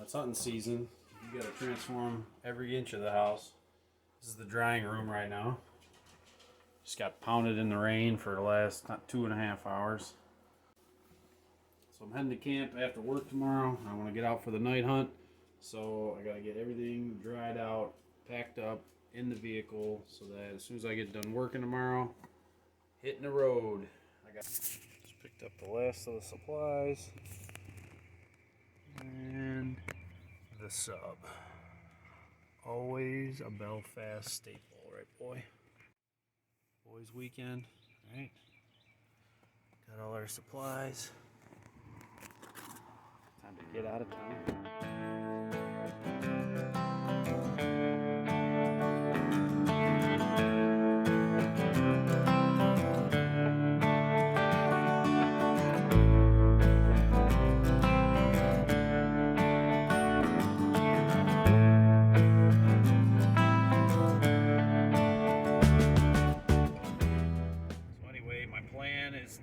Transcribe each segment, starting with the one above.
It's hunting season. You gotta transform every inch of the house. This is the drying room right now. Just got pounded in the rain for the last 2.5 hours. So I'm heading to camp after work tomorrow. I want to get out for the night hunt. So I gotta get everything dried out, packed up in the vehicle so that as soon as I get done working tomorrow, hitting the road. Just picked up the last of the supplies. And the sub. Always a Belfast staple, right, boy? Boys' weekend, right? Got all our supplies. Time to get out of town.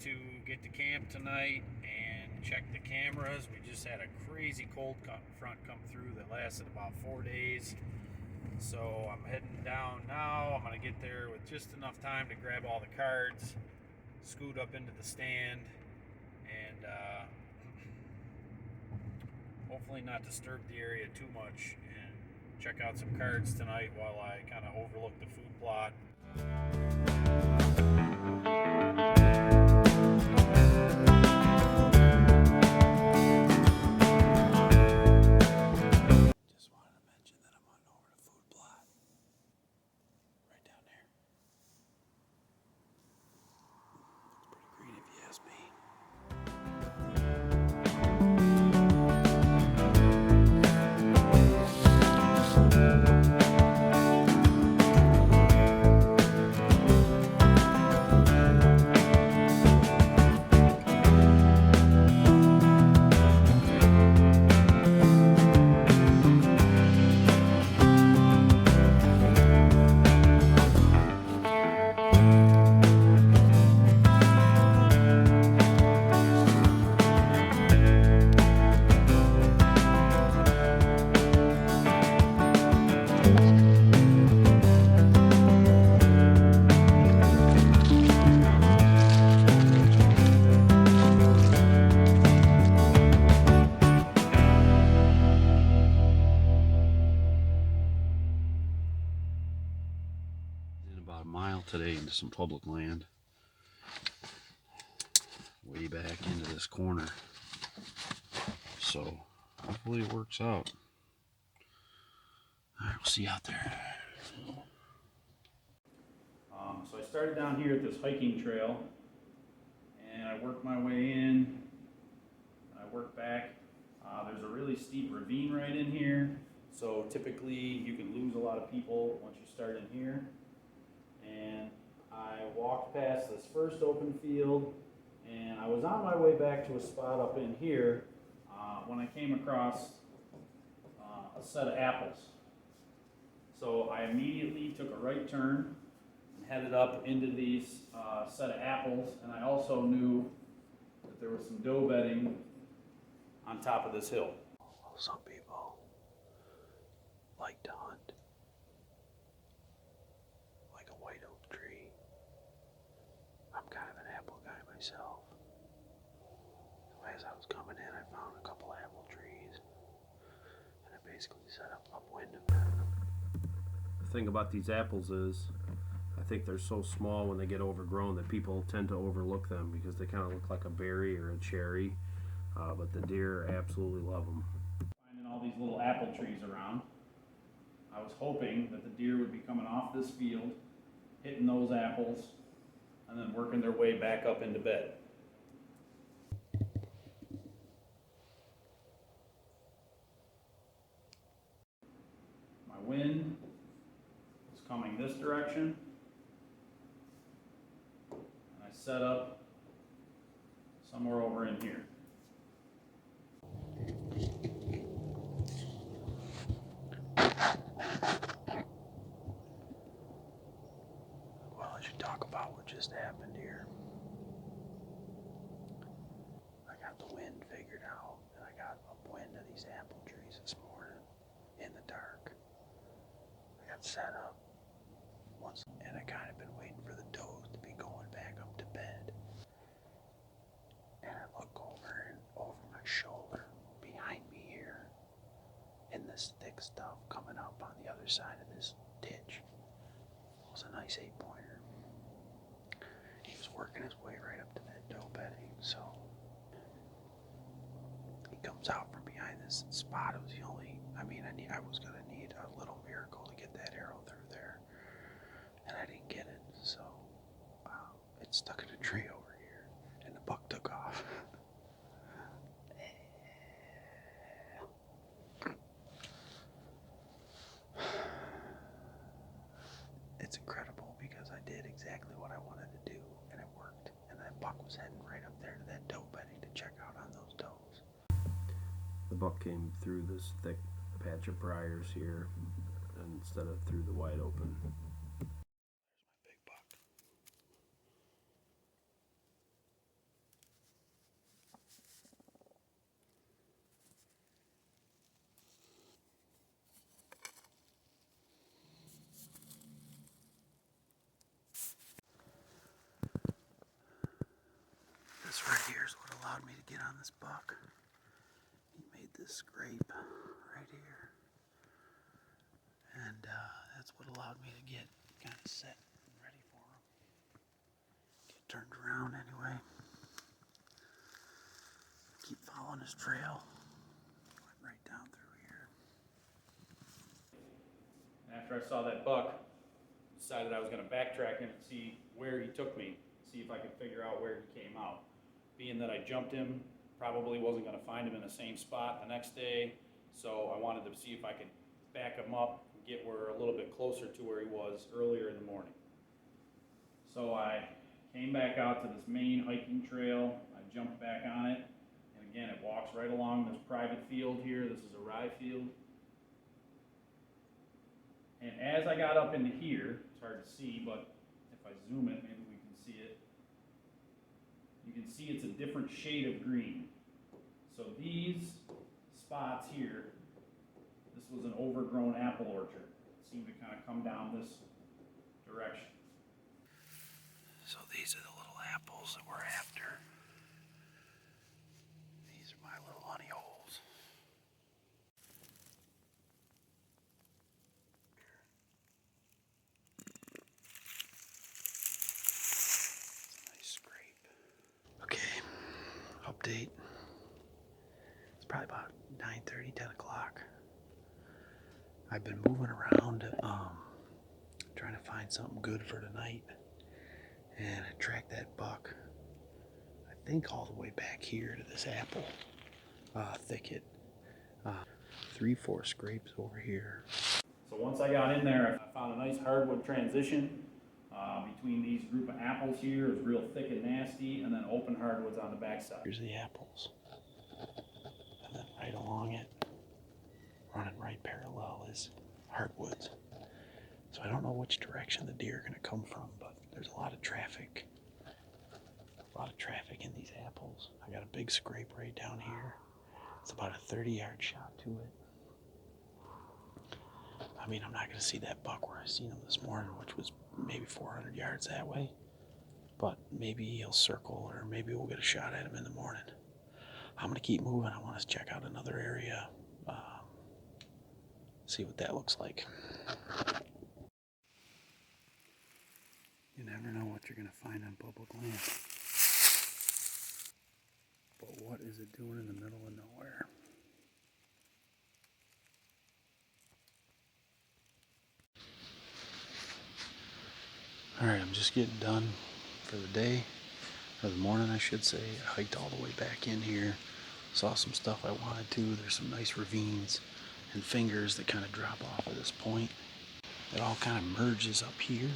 To get to camp tonight and check the cameras. We just had a crazy cold front come through that lasted about 4 days. So I'm heading down now. I'm going to get there with just enough time to grab all the cards, scoot up into the stand, and hopefully not disturb the area too much, and check out some cards tonight while I kind of overlook the food plot. About a mile today into some public land, way back into this corner, so hopefully it works out. All right, we'll see you out there. So I started down here at this hiking trail, and I worked my way in. I worked back. There's a really steep ravine right in here, so typically you can lose a lot of people once you start in here. And I walked past this first open field, and I was on my way back to a spot up in here when I came across a set of apples. So I immediately took a right turn and headed up into these set of apples, and I also knew that there was some doe bedding on top of this hill. Some people like to hunt myself. So as I was coming in, I found a couple apple trees, and I basically set up upwind of them. The thing about these apples is, I think they're so small when they get overgrown that people tend to overlook them because they kind of look like a berry or a cherry, but the deer absolutely love them. Finding all these little apple trees around, I was hoping that the deer would be coming off this field, hitting those apples, and then working their way back up into bed. My wind is coming this direction, and I set up somewhere over in here. Well, I should talk about what just happened here. I got the wind figured out, and I got upwind of these these apple trees this morning in the dark. I got set up once, and I kind of been waiting for the does to be going back up to bed. And I look over my shoulder, behind me here, in this thick stuff coming up on the other side of this ditch. It was a nice 8-pointer. He was working his way right up to that doe bedding, so he comes out from behind this spot. It was the only, I was gonna need a little miracle to get that arrow through there, and I didn't get it, so it stuck in a tree over here, and the buck took off. It's incredible because I did exactly what I wanted to do, and it worked. And that buck was heading right up there to that doe bedding to check out on those does. The buck came through this thick patch of briars here instead of through the wide open. There's my big buck. This right here is what allowed me to get on this buck. He made this scrape right here. And that's what allowed me to get kind of set and ready for him. Get turned around anyway. Keep following his trail. Went right down through here. After I saw that buck, decided I was going to backtrack him and see where he took me, see if I could figure out where he came out. Being that I jumped him, probably wasn't going to find him in the same spot the next day, so I wanted to see if I could back him up and get a little bit closer to where he was earlier in the morning. So I came back out to this main hiking trail. I jumped back on it, and again, it walks right along this private field here. This is a rye field. And as I got up into here, it's hard to see, but if I zoom it, maybe we can see it. You can see it's a different shade of green. So these spots here, this was an overgrown apple orchard. It seemed to kind of come down this direction. So these are the little apples that we're after. These are my little honey holes. Nice scrape. Okay, update. It's probably about 9:30, 10 o'clock. I've been moving around, trying to find something good for tonight. And I tracked that buck, I think all the way back here to this apple thicket. 3-4 scrapes over here. So once I got in there, I found a nice hardwood transition between these group of apples here. It was real thick and nasty, and then open hardwoods on the backside. Here's the apples. And then right along it, running right parallel, is hardwoods. So I don't know which direction the deer are going to come from, but there's a lot of traffic. A lot of traffic in these apples. I got a big scrape right down here. It's about a 30-yard shot to it. I'm not going to see that buck where I seen him this morning, which was maybe 400 yards that way. But maybe he'll circle, or maybe we'll get a shot at him in the morning. I'm going to keep moving. I want to check out another area, see what that looks like. You never know what you're going to find on public land. But what is it doing in the middle of nowhere? Alright, I'm just getting done for the day, or the morning I should say. I hiked all the way back in here, saw some stuff I wanted to. There's some nice ravines and fingers that kind of drop off at this point. It all kind of merges up here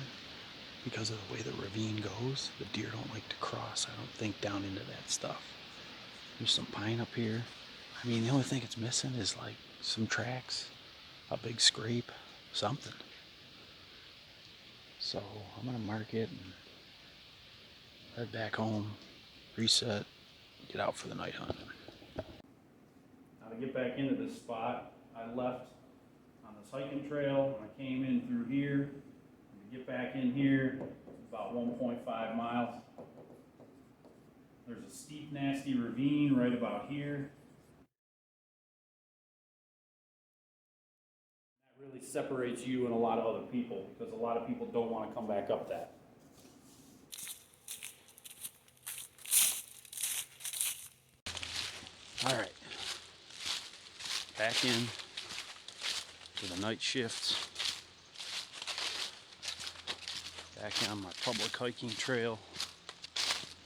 because of the way the ravine goes. The deer don't like to cross, I don't think, down into that stuff. There's some pine up here. The only thing it's missing is like some tracks, a big scrape, something. So I'm gonna mark it and head back home, reset, get out for the night hunt. Now to get back into this spot, I left on this hiking trail, and I came in through here. And to get back in here, it's about 1.5 miles. There's a steep, nasty ravine right about here. That really separates you and a lot of other people, because a lot of people don't want to come back up that. All right, back in for the night shift. Back on my public hiking trail.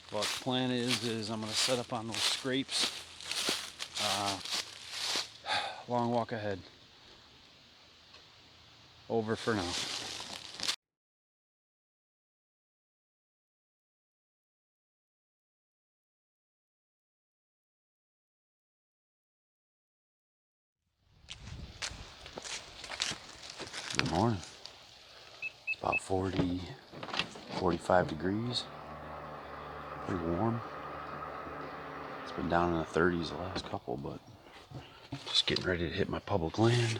What the plan is I'm gonna set up on those scrapes. Long walk ahead. Over for now. Good morning. It's about 40, 45 degrees. Pretty warm. It's been down in the 30s the last couple, but just getting ready to hit my public land.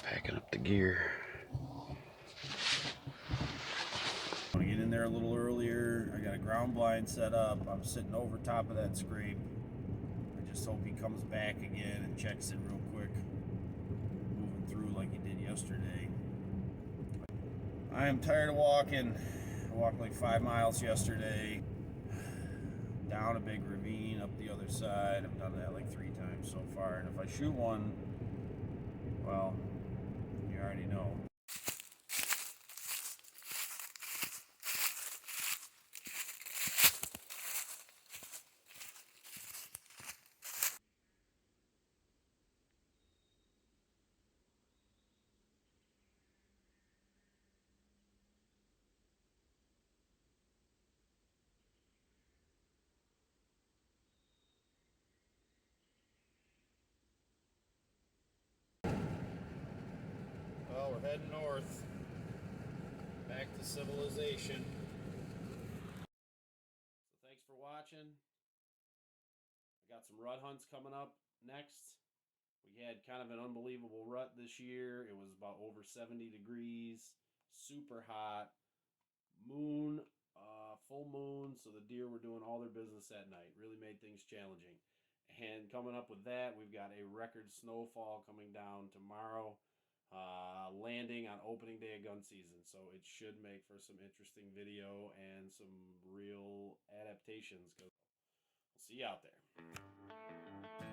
Packing up the gear. I want to get in there a little earlier. I got a ground blind set up. I'm sitting over top of that scrape. I just hope he comes back again and checks it real quick. Moving through like he did yesterday. I am tired of walking. I walked like 5 miles yesterday. Down a big ravine, up the other side. I've done that like 3 times so far. And if I shoot one, well, you already know. Well, we're heading north, back to civilization. So thanks for watching. I got some rut hunts coming up next. We had kind of an unbelievable rut this year. It was about over 70 degrees, super hot, moon, full moon, so the deer were doing all their business at night. Really made things challenging. And coming up with that, we've got a record snowfall coming down tomorrow. Landing on opening day of gun season, so it should make for some interesting video and some real adaptations. We'll see you out there.